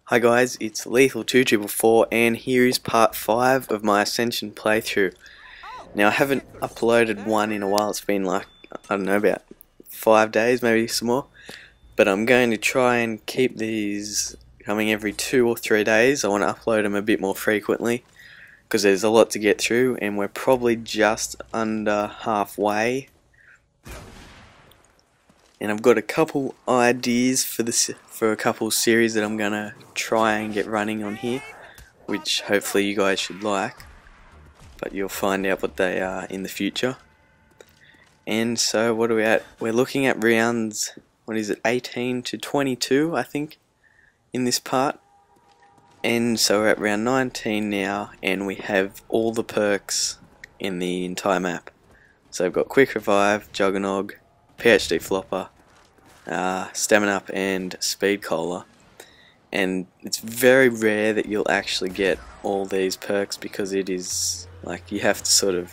Hi guys, it's Lethal2444 and here is part 5 of my Ascension playthrough. Now I haven't uploaded one in a while, it's been like, I don't know, about 5 days, maybe some more. But I'm going to try and keep these coming every 2 or 3 days. I want to upload them a bit more frequently because there's a lot to get through and we're probably just under halfway. And I've got a couple ideas for a couple series that I'm gonna try and get running on here, which hopefully you guys should like, but you'll find out what they are in the future. And so what are we at? We're looking at rounds, what is it, 18 to 22 I think in this part. And so we're at round 19 now and we have all the perks in the entire map. So I've got Quick Revive, Juggernog, PhD Flopper, Stamina Up and Speed Cola, and it's very rare that you'll actually get all these perks because it is like you have to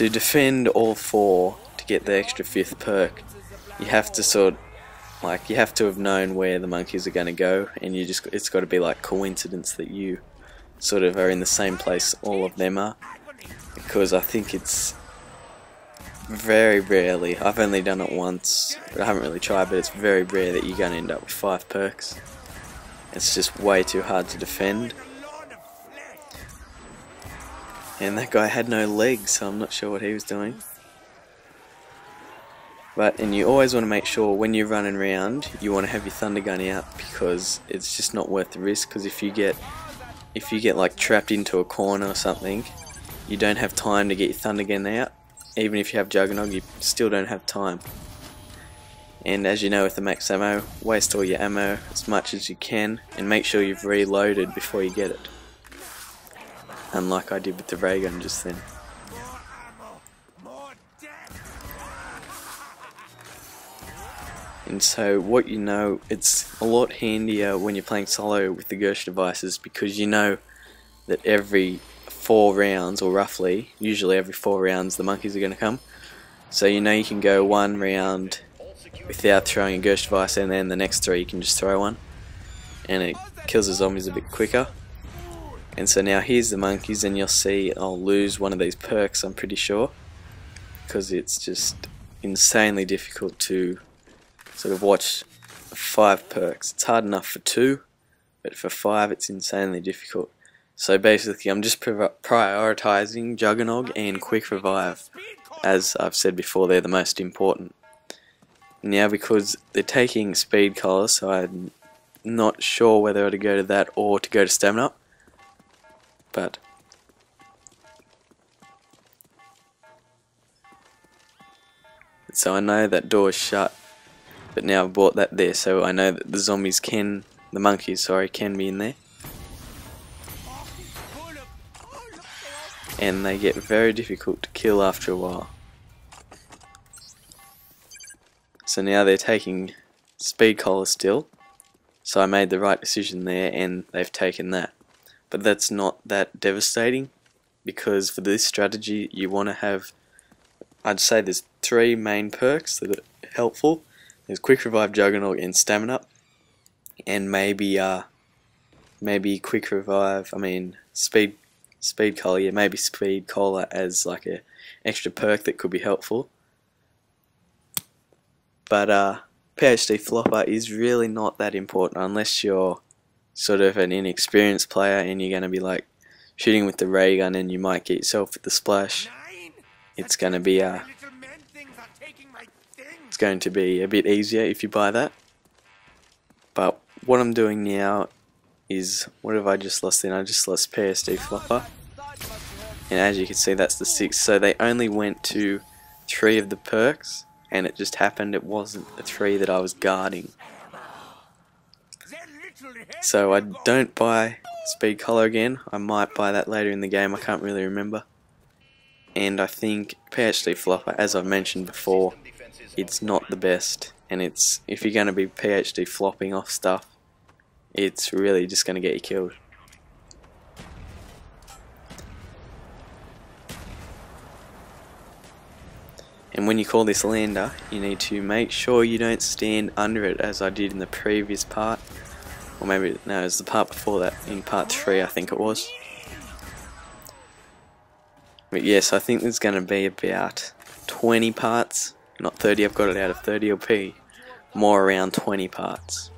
defend all 4 to get the extra 5th perk. You have to you have to have known where the monkeys are going to go, and it's got to be like coincidence that you are in the same place all of them are, because I think it's very rarely, I've only done it once, but I haven't really tried, but it's very rare that you're going to end up with 5 perks. It's just way too hard to defend. And that guy had no legs, so I'm not sure what he was doing. And you always want to make sure when you're running around, you want to have your thunder gun out, because it's just not worth the risk, because if you get like trapped into a corner or something, you don't have time to get your thunder gun out. Even if you have Juggernog, you still don't have time. And as you know with the max ammo, waste all your ammo as much as you can and make sure you've reloaded before you get it. Unlike I did with the ray gun just then. And so what you know, it's a lot handier when you're playing solo with the Gersh devices, because you know that every 4 rounds, or roughly, usually every 4 rounds the monkeys are going to come. So you know you can go 1 round without throwing a Gersh device, and then the next 3 you can just throw one, and it kills the zombies a bit quicker. And so now here's the monkeys, and you'll see I'll lose one of these perks, I'm pretty sure, because it's just insanely difficult to watch 5 perks. It's hard enough for 2, but for 5 it's insanely difficult. So basically I'm just prioritising Juggernog and Quick Revive. As I've said before, they're the most important. Now because they're taking Speed Cola, so I'm not sure whether to go to that or to go to Stamina Up. But so I know that door is shut, but now I've bought that there, so I know that the monkeys can be in there. And they get very difficult to kill after a while. So now they're taking Speed Cola still, so I made the right decision there and they've taken that. But that's not that devastating, because for this strategy you want to have, I'd say there's 3 main perks that are helpful. There's Quick Revive, Juggernog and Stamina Up, and maybe Quick Revive, Speed Cola, yeah, maybe Speed Cola as like a extra perk that could be helpful. But PhD Flopper is really not that important unless you're an inexperienced player and you're going to be like shooting with the ray gun and you might get yourself with the splash. It's going to be a bit easier if you buy that. But what I'm doing now is, what have I just lost then? I just lost PhD Flopper, and as you can see that's the 6, so they only went to 3 of the perks, and it just happened it wasn't the 3 that I was guarding. So I don't buy Speed Cola again. I might buy that later in the game, I can't really remember. And I think PhD Flopper, as I've mentioned before, it's not the best, and if you're going to be PhD flopping off stuff, it's really just going to get you killed. And when you call this lander, you need to make sure you don't stand under it as I did in the previous part, or maybe, no, it was the part before that, in part 3 I think it was. But yes, I think there's going to be about 20 parts, not 30, I've got it out of 30, it'll be more around 20 parts.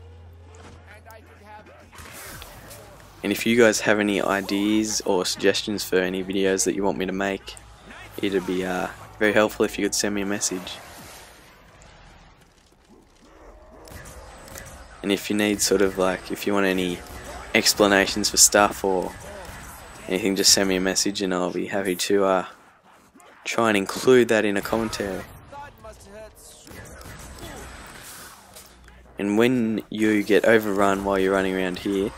And if you guys have any ideas or suggestions for any videos that you want me to make, it'd be very helpful if you could send me a message. And if you need sort of like, if you want any explanations for stuff or anything, just send me a message and I'll be happy to try and include that in a commentary. And when you get overrun while you're running around here,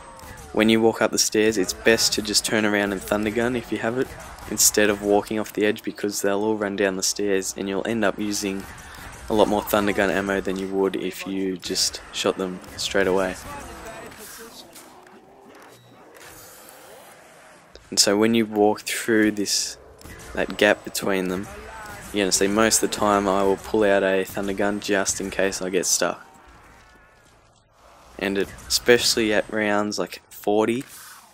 when you walk up the stairs, it's best to just turn around and thunder gun if you have it, instead of walking off the edge, because they'll all run down the stairs and you'll end up using a lot more thunder gun ammo than you would if you just shot them straight away. And so when you walk through that gap between them, you're going to see most of the time I will pull out a thunder gun just in case I get stuck. And especially at rounds like 40,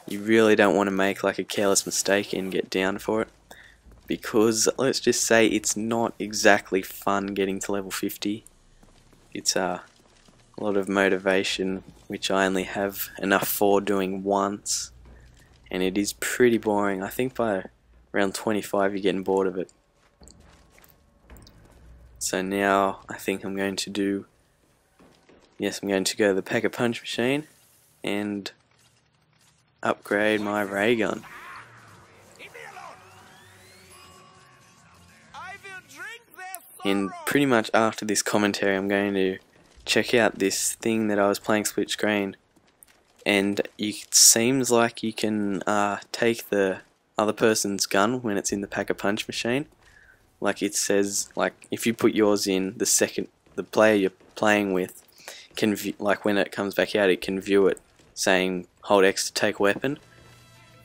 you really don't want to make like a careless mistake and get down for it, because let's just say it's not exactly fun getting to level 50. It's a lot of motivation, which I only have enough for doing once, and it is pretty boring. I think by around 25 you're getting bored of it. So now I think I'm going to do, yes, I'm going to go to the Pack-a-Punch machine and upgrade my ray gun. And pretty much after this commentary I'm going to check out this thing that I was playing split screen, and it seems like you can take the other person's gun when it's in the Pack-a-Punch machine. Like it says, like if you put yours in, the player you're playing with can like when it comes back out, it can view it saying hold X to take weapon.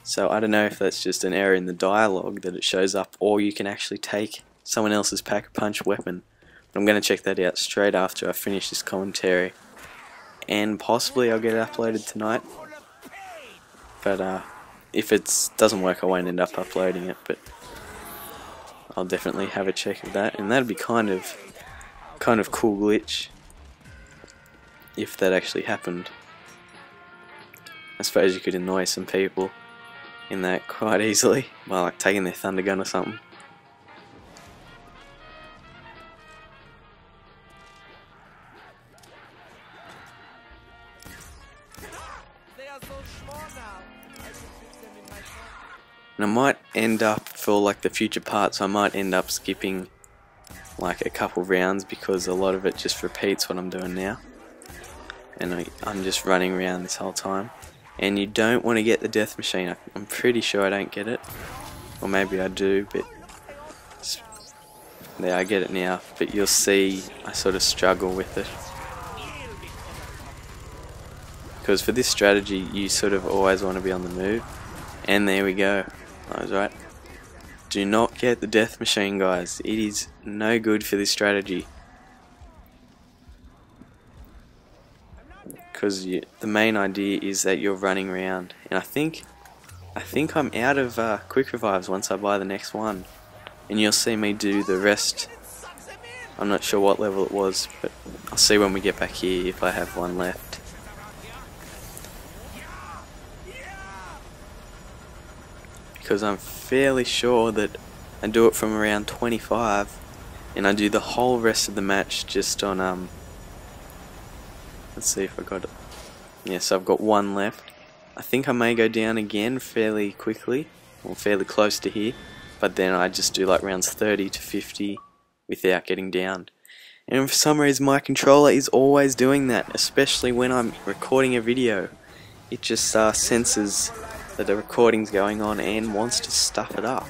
So I don't know if that's just an error in the dialogue that it shows up, or you can actually take someone else's Pack-a-Punch weapon. But I'm going to check that out straight after I finish this commentary, and possibly I'll get it uploaded tonight. But if it doesn't work, I won't end up uploading it, but I'll definitely have a check of that, and that'd be kind of cool glitch if that actually happened. I suppose you could annoy some people in that quite easily by like taking their thunder gun or something. And I might end up, for like the future parts, I might end up skipping like a couple rounds, because a lot of it just repeats what I'm doing now, and I'm just running around this whole time. And you don't want to get the death machine. I'm pretty sure I don't get it, or maybe I do, but yeah, I get it now. But you'll see I sort of struggle with it, because for this strategy you sort of always want to be on the move. And there we go, I was right. Do not get the death machine, guys. It is no good for this strategy, because the main idea is that you're running around. And I think I'm out of quick revives once I buy the next one, and you'll see me do the rest. I'm not sure what level it was, but I'll see when we get back here if I have one left. Because I'm fairly sure that I do it from around 25, and I do the whole rest of the match just on let's see if I got it. Yes, I've got one left. I think I may go down again fairly quickly, or fairly close to here, but then I just do like rounds 30 to 50 without getting down. And for some reason my controller is always doing that, especially when I'm recording a video. It just senses that the recording's going on and wants to stuff it up.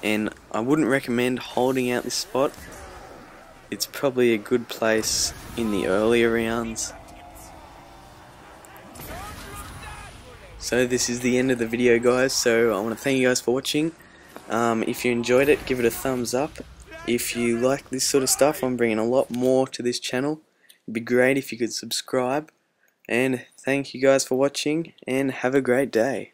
And I wouldn't recommend holding out this spot. It's probably a good place in the earlier rounds. So this is the end of the video, guys, so I want to thank you guys for watching. If you enjoyed it, give it a thumbs up. If you like this sort of stuff, I'm bringing a lot more to this channel, It'd be great if you could subscribe. And thank you guys for watching, and have a great day.